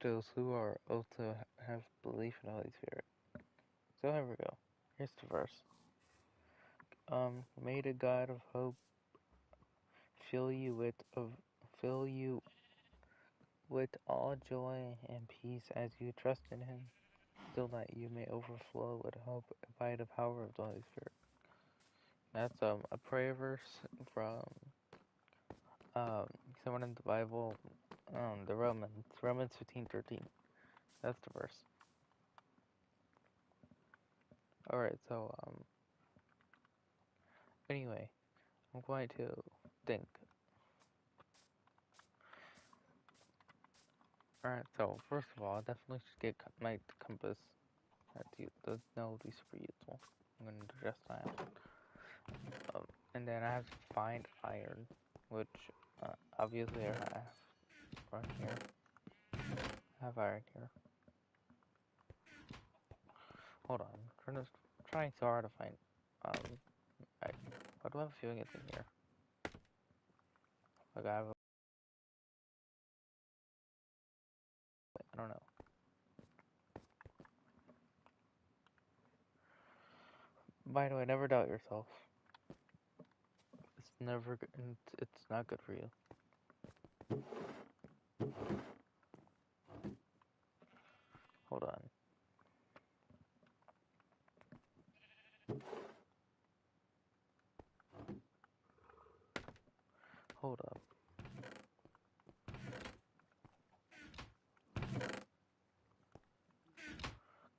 those who are also have belief in the Holy Spirit. So here we go. Here's the verse. May the God of hope fill you with all joy and peace as you trust in Him, so that you may overflow with hope by the power of the Holy Spirit. That's a prayer verse from someone in the Bible, the Romans 15:13. That's the verse. All right, so anyway, I'm going to think. All right, so first of all, I definitely should get my compass. That's that would be super useful. I'm gonna do just that. And then I have to find iron, which obviously I have right here. I have iron here. Hold on, trying so hard to find. Why do I have a feeling it's in here? Like I don't know. By the way, never doubt yourself. It's never. It's not good for you. Hold on. Hold up.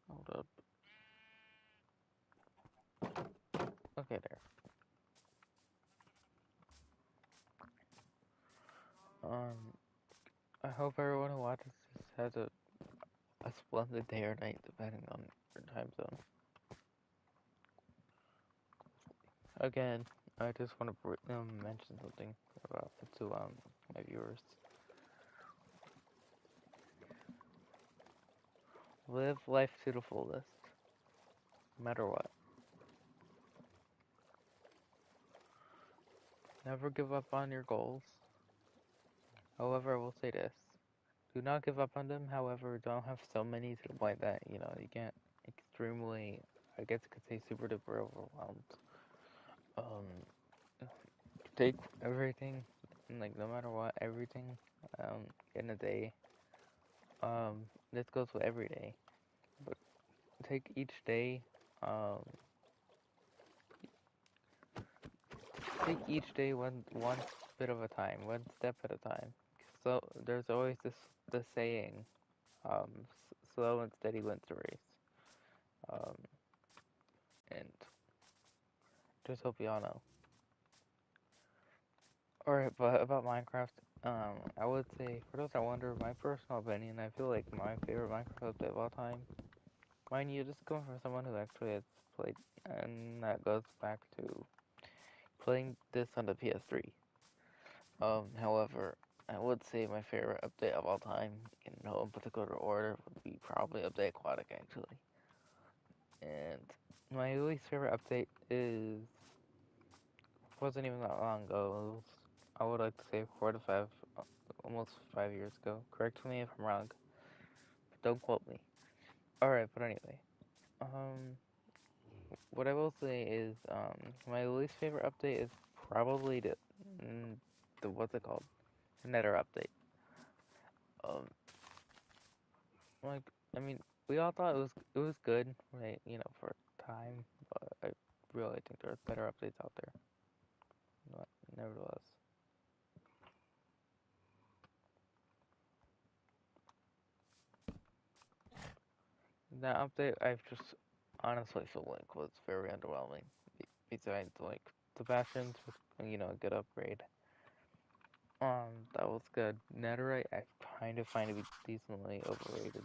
Hold up. Okay, there. I hope everyone who watches this has a splendid day or night, depending on your time zone. Again, I just want to mention something about to my viewers. Live life to the fullest, no matter what. Never give up on your goals. However, I will say this: do not give up on them. However, don't have so many to the point that you get extremely, I guess I could say, super duper overwhelmed. Take everything, like no matter what, everything, in a day. This goes with every day, but take each day, um, one bit of a time, one step at a time. So there's always the saying, slow and steady wins the race. Um, and just hope y'all know. Alright, but about Minecraft, I would say, for those that wonder, my personal opinion, I feel like my favorite Minecraft update of all time, mind you, this is coming from someone who actually has played, and that goes back to playing this on the PS3. However, I would say my favorite update of all time, in no particular order, would be probably Update Aquatic, actually. And my least favorite update wasn't even that long ago. I would like to say 4 to 5, almost 5 years ago. Correct me if I'm wrong, but don't quote me. Alright, but anyway. What I will say is, my least favorite update is probably the what's it called? The Nether update. Um, like, I mean, we all thought it was good, right? For time, but I really think there's better updates out there. But nevertheless. That update, I've just honestly feel like was very underwhelming. Besides, like, the Bastions was, a good upgrade. That was good. Netherite, I kind of find to be decently overrated.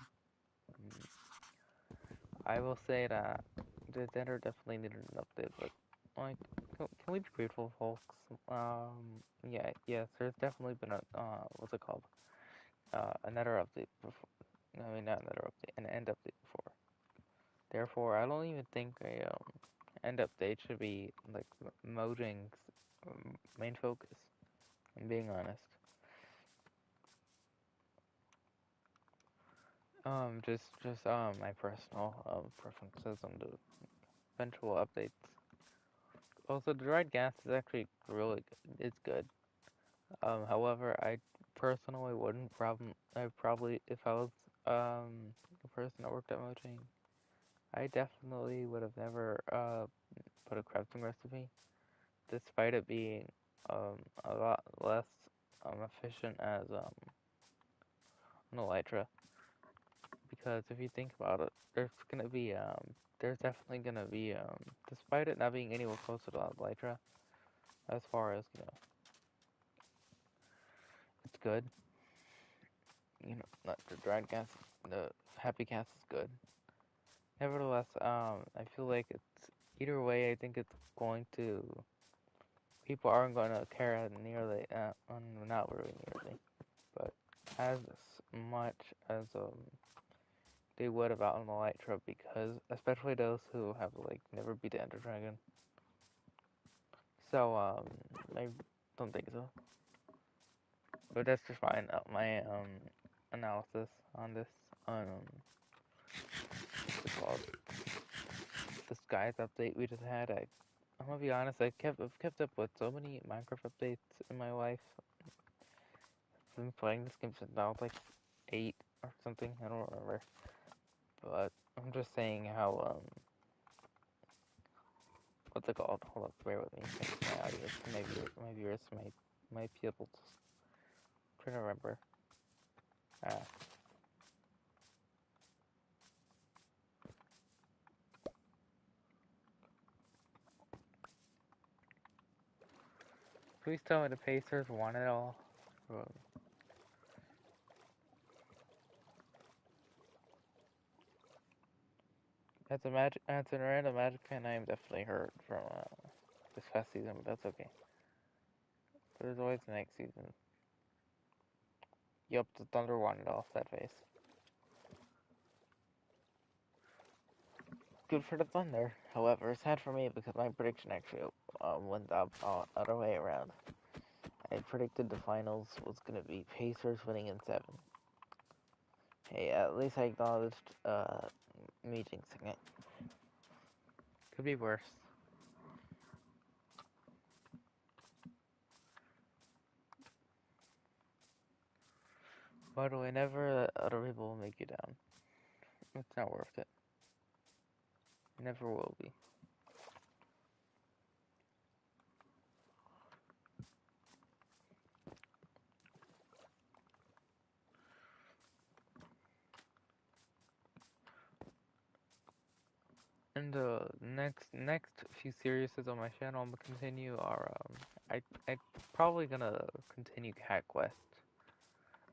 I will say that the Nether definitely needed an update, but, like, can we be grateful, folks? Yeah, yes, there's definitely been what's it called? Another update before. I mean, not another update, an end update before. Therefore, I don't even think a end update should be like Mojang's main focus. I'm being honest. just my personal preferences on the eventual updates. Also, the dried gas is actually really good. It's good. However, I personally wouldn't I probably, if I was a person that worked at Mojang, I definitely would have never put a crafting recipe, despite it being a lot less efficient as an elytra. Because if you think about it, there's definitely gonna be despite it not being anywhere close to the elytra, as far as it's good. Not the dried gas, the happy gas is good. Nevertheless, I feel like it's either way. I think it's going to people aren't going to care nearly, not really nearly, but as much as they would about an elytra, because especially those who have like never beat the Ender Dragon. So I don't think so. But that's just my analysis on this what's it called, this guy's update we just had. I'm gonna be honest. I've kept up with so many Minecraft updates in my life. I've been playing this game since I was like 8 or something. I don't remember. But I'm just saying how what's it called? Hold up, bear with me. My audience, my viewers might be able to try to remember. Ah. Please tell me the Pacers won it all. As a random Magic fan, I am definitely hurt from this past season, but that's okay. There's always the next season. Yup, the Thunder won it off that face. Good for the Thunder. However, sad for me because my prediction actually went the other way around. I predicted the finals was gonna be Pacers winning in 7. Hey, at least I acknowledged me jinxing it. Could be worse. By the way, never let other people make you down. It's not worth it. Never will be. And the next few series on my channel I'm gonna continue are I probably gonna continue Cat Quest.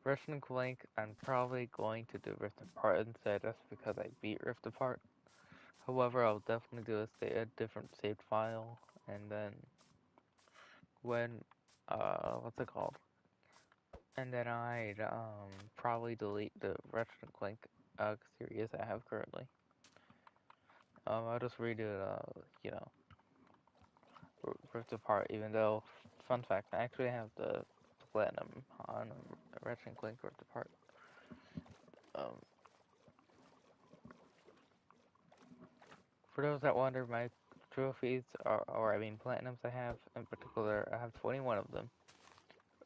Russian Clank I'm probably going to do Rift Apart instead just because I beat Rift Apart. However, I'll definitely do a different saved file, and then when what's it called? And then I'd probably delete the Russian Clank series I have currently. I'll just redo it, Rift Apart, even though, fun fact, I actually have the platinum on Ratchet and Clank Rift Apart. Um, for those that wonder, my trophies or I mean platinums I have, in particular, I have 21 of them.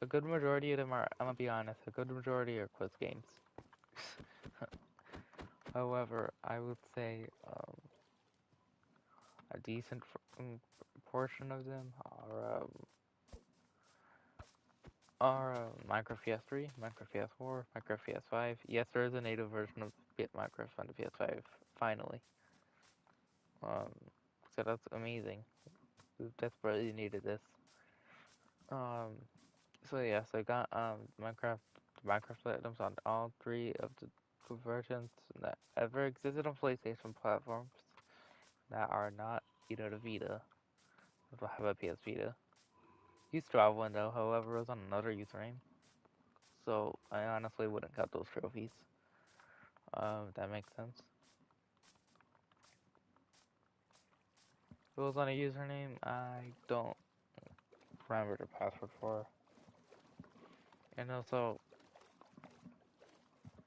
A good majority of them are, I'm gonna be honest, a good majority are quiz games. However, I would say a decent portion of them are Minecraft PS3, Minecraft PS4, Minecraft PS5. Yes, there is a native version of Minecraft on the PS5, finally. Um, so that's amazing. We desperately needed this. Um, so yeah, so I got Minecraft items on all 3 of the versions that ever existed on PlayStation platforms that are not either the Vita, if I have a PS Vita. Used to have one though, however, it was on another username. So I honestly wouldn't count those trophies. If that makes sense. If it was on a username I don't remember the password for. And also,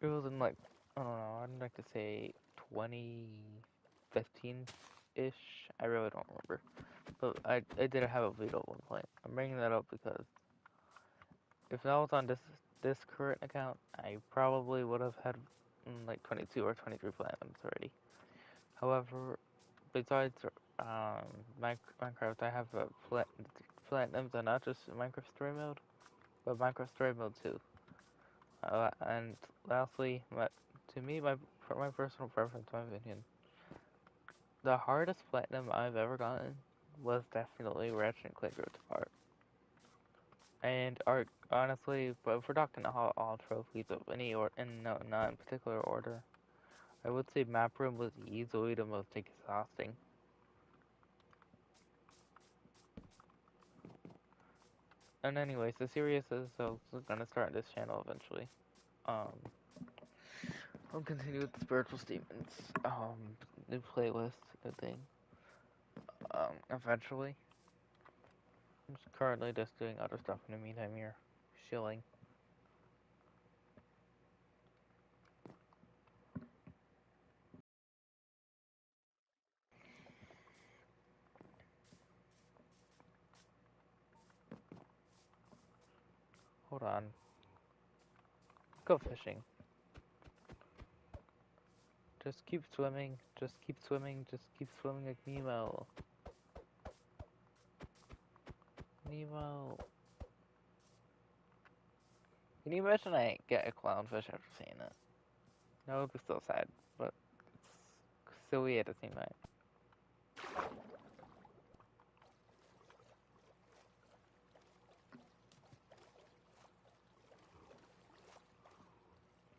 it was in like I don't know, I'd like to say 2015-ish. I really don't remember. But I did have a veto at one point. I'm bringing that up because if I was on this current account, I probably would have had like 22 or 23 platinums already. However, besides um, Minecraft, I have platinums and not just Minecraft Story Mode, but Minecraft Story Mode too. And lastly, to me, for my personal preference, my opinion, the hardest platinum I've ever gotten was definitely Ratchet and Clank Road to Part. And honestly, but if we're talking all trophies of any or in no, not in particular order, I would say Map Room was easily the most exhausting. And anyways, the series is so gonna start this channel eventually. Um, I'll continue with the spiritual statements. New playlist, new thing. Eventually. I'm just currently just doing other stuff in the meantime here, chilling. Hold on. Go fishing. Just keep swimming. Just keep swimming. Just keep swimming like Nemo. Nemo. Can you imagine I get a clownfish after seeing it? That would be so sad, but it's silly at the same time.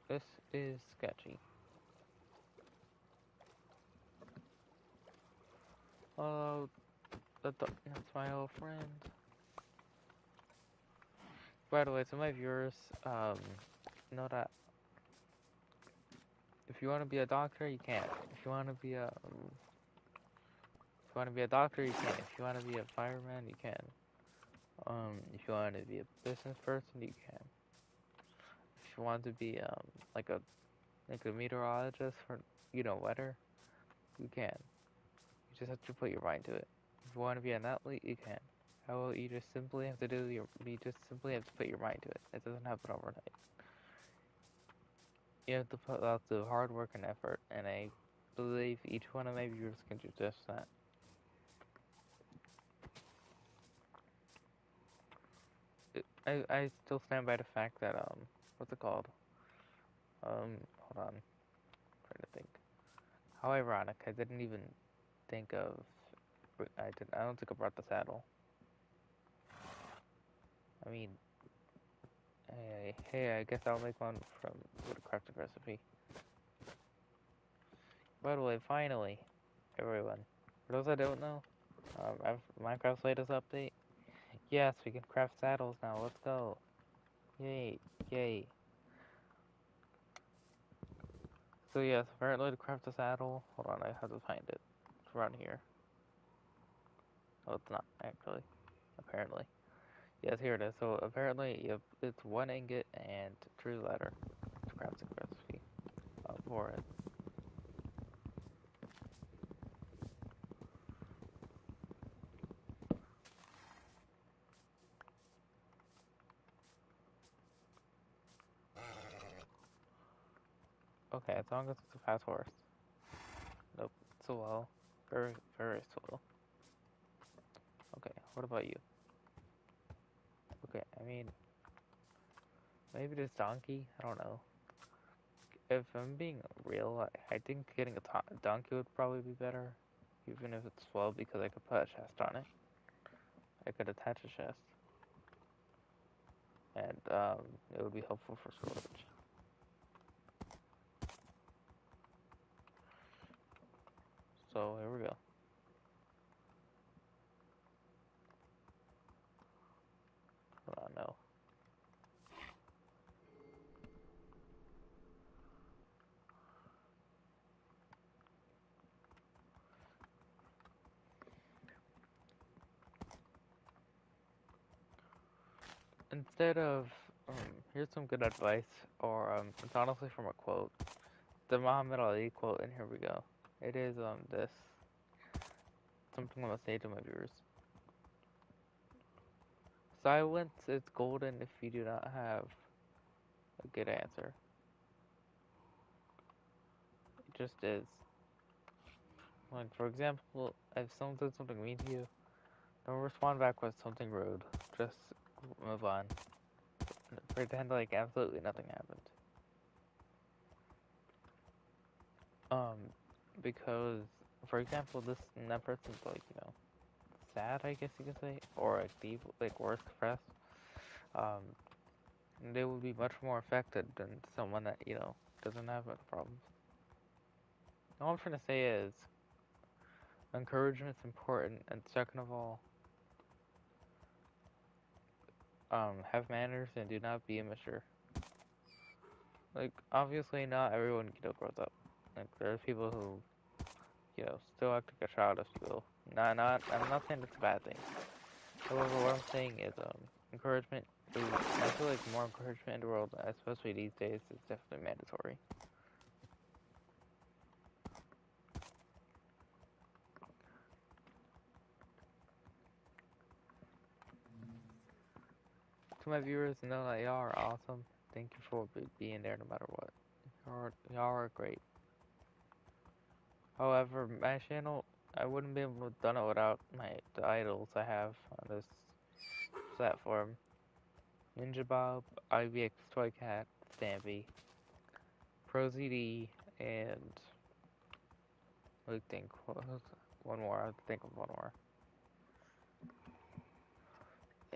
This is sketchy. Oh, that's my old friend. By the way, to my viewers, know that if you want to be a doctor, you can. If you want to be if you want to be a doctor, you can. If you want to be a fireman, you can. If you want to be a business person, you can. If you want to be like a meteorologist for weather, you can. You just have to put your mind to it. If you want to be an athlete, you can. How you just simply have to you just simply have to put your mind to it. It doesn't happen overnight. You have to put out the hard work and effort, and I believe each one of my viewers can do just that. I still stand by the fact that what's it called? Hold on, I'm trying to think. How ironic! I didn't even think of. I don't think I brought the saddle. I mean, hey, I guess I'll make one from with a crafting recipe. By the way, finally, everyone, for those that don't know, Minecraft's latest update. Yes, we can craft saddles now. Let's go! Yay! Yay! So yes, apparently to craft a saddle. Hold on, I have to find it. It's around here. Oh, it's not actually. Apparently. Yes, here it is. So apparently, yep, it's one ingot and true letter. It's crafting recipe for it. Okay, as long as it's a fast horse. Nope, slow. Very, very slow. Okay, what about you? Okay, I mean, maybe this donkey? I don't know. If I'm being real, I think getting a donkey would probably be better. Even if it's slow, because I could put a chest on it. I could attach a chest. And it would be helpful for storage. So here we go. Hold on, no. Instead of, here's some good advice, or it's honestly from a quote. the Muhammad Ali quote, and here we go. It is this something I'm gonna say to my viewers. Silence is golden if you do not have a good answer. It just is. Like, for example, if someone said something mean to you, don't respond back with something rude. Just move on. Pretend like absolutely nothing happened. Um, because, for example, that person's like, sad, I guess you could say, or like deep, like worse depressed. Um, they would be much more affected than someone that doesn't have much problems. All I'm trying to say is encouragement's important, and second of all, have manners and do not be immature. Like, obviously, not everyone grows up. Like, there's people who still act like a child if you will. I'm not saying it's a bad thing. However, what I'm saying is, encouragement. I feel like more encouragement in the world, especially these days, is definitely mandatory. To my viewers, know that y'all are awesome. Thank you for being there no matter what. Y'all are great. However, my channel, I wouldn't be able to have done it without the idols I have on this platform. Ninja Bob, IVX Toy Cat, Stampy, ProZD, and let me think. One more. I have to think of one more.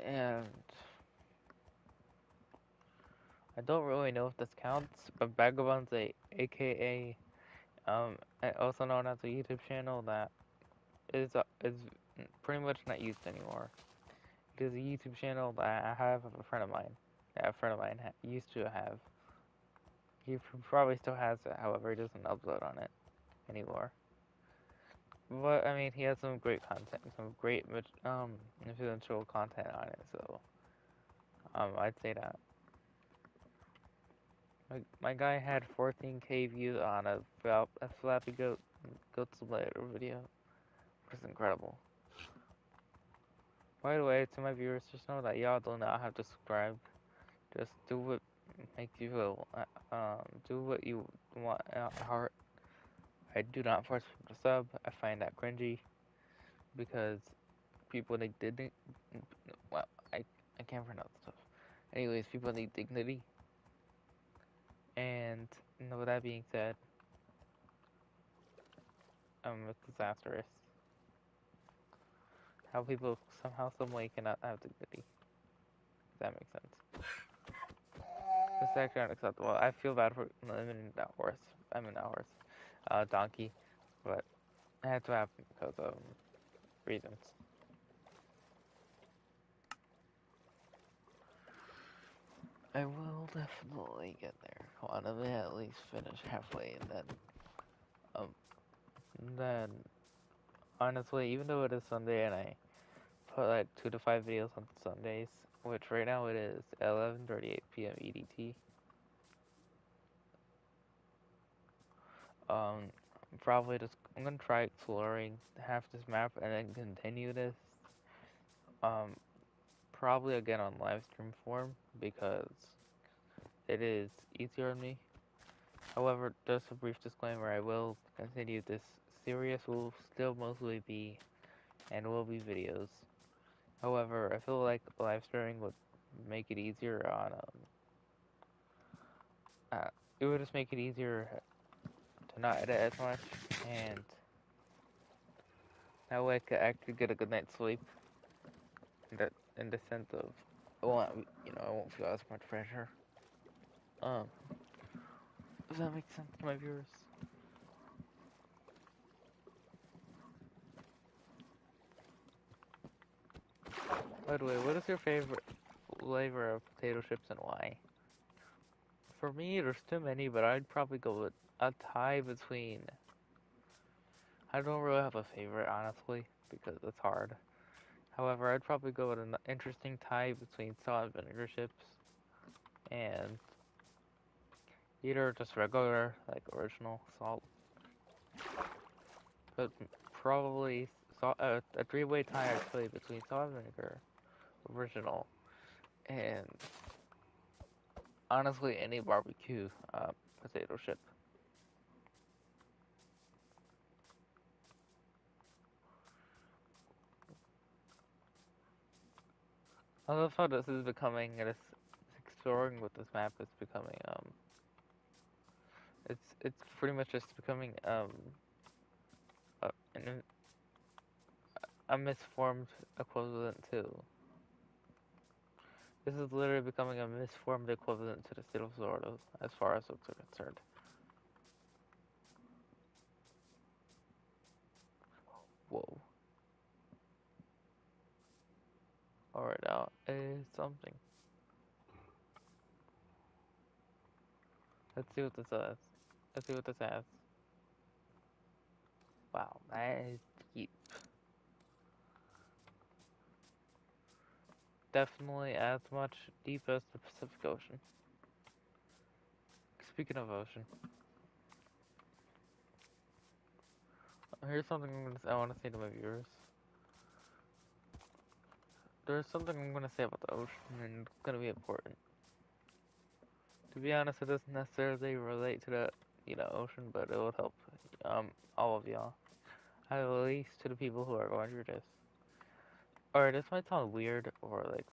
And I don't really know if this counts, but Vagabonds, aka also known as a YouTube channel that is pretty much not used anymore. It is a YouTube channel that I have of a friend of mine. That a friend of mine used to have. He probably still has it, however, he doesn't upload on it anymore. But I mean, he has some great content, some great influential content on it. So I'd say that. My guy had 14K views on a Flappy Goat Simulator video, which is incredible. By the way, to my viewers, just know that y'all do not have to subscribe. Just do what makes you feel. Do what you want at heart. I do not force people to sub. I find that cringy because people need dignity. Well, I can't pronounce stuff. Anyways, people need dignity. And with that being said, it's disastrous how people somehow, some way cannot have dignity. If that makes sense. It's actually unacceptable. I feel bad for limiting that horse. I mean, that horse, donkey, but it had to happen because of reasons. I will definitely get there. Want to at least finish halfway, and then honestly, even though it is Sunday and I put like 2 to 5 videos on Sundays, which right now it is 11:38 p.m. EDT. I'm gonna try exploring half this map and then continue this. Probably again on live stream form because it is easier on me. However, just a brief disclaimer, I will continue this series will still mostly be and will be videos. However, I feel like live streaming would make it easier on it would just make it easier to not edit as much, and that way I could actually get a good night's sleep. In the sense of, well, I won't feel as much pressure. Um, does that make sense to my viewers? By the way, what is your favorite flavor of potato chips and why? For me, there's too many, but I'd probably go with a tie between. I don't really have a favorite, honestly, because it's hard. However, I'd probably go with an interesting tie between salt and vinegar chips and Either just regular, like original salt, but probably salt, a three-way tie actually between salt and vinegar, original, and honestly any barbecue potato chip. I love how this is becoming, this exploring with this map is becoming, it's pretty much just becoming, an, a misformed equivalent to, this is literally becoming a misformed equivalent to the state of Florida, as far as looks are concerned. Whoa. Alright, now is something. Let's see what this says. Let's see what this has. Wow, that is deep. Definitely as much deep as the Pacific Ocean. Speaking of ocean, here's something I want to say to my viewers. There's something I'm going to say about the ocean, and it's going to be important. To be honest, it doesn't necessarily relate to the, ocean, but it will help, all of y'all. At least to the people who are going through this. Alright, this might sound weird or, like,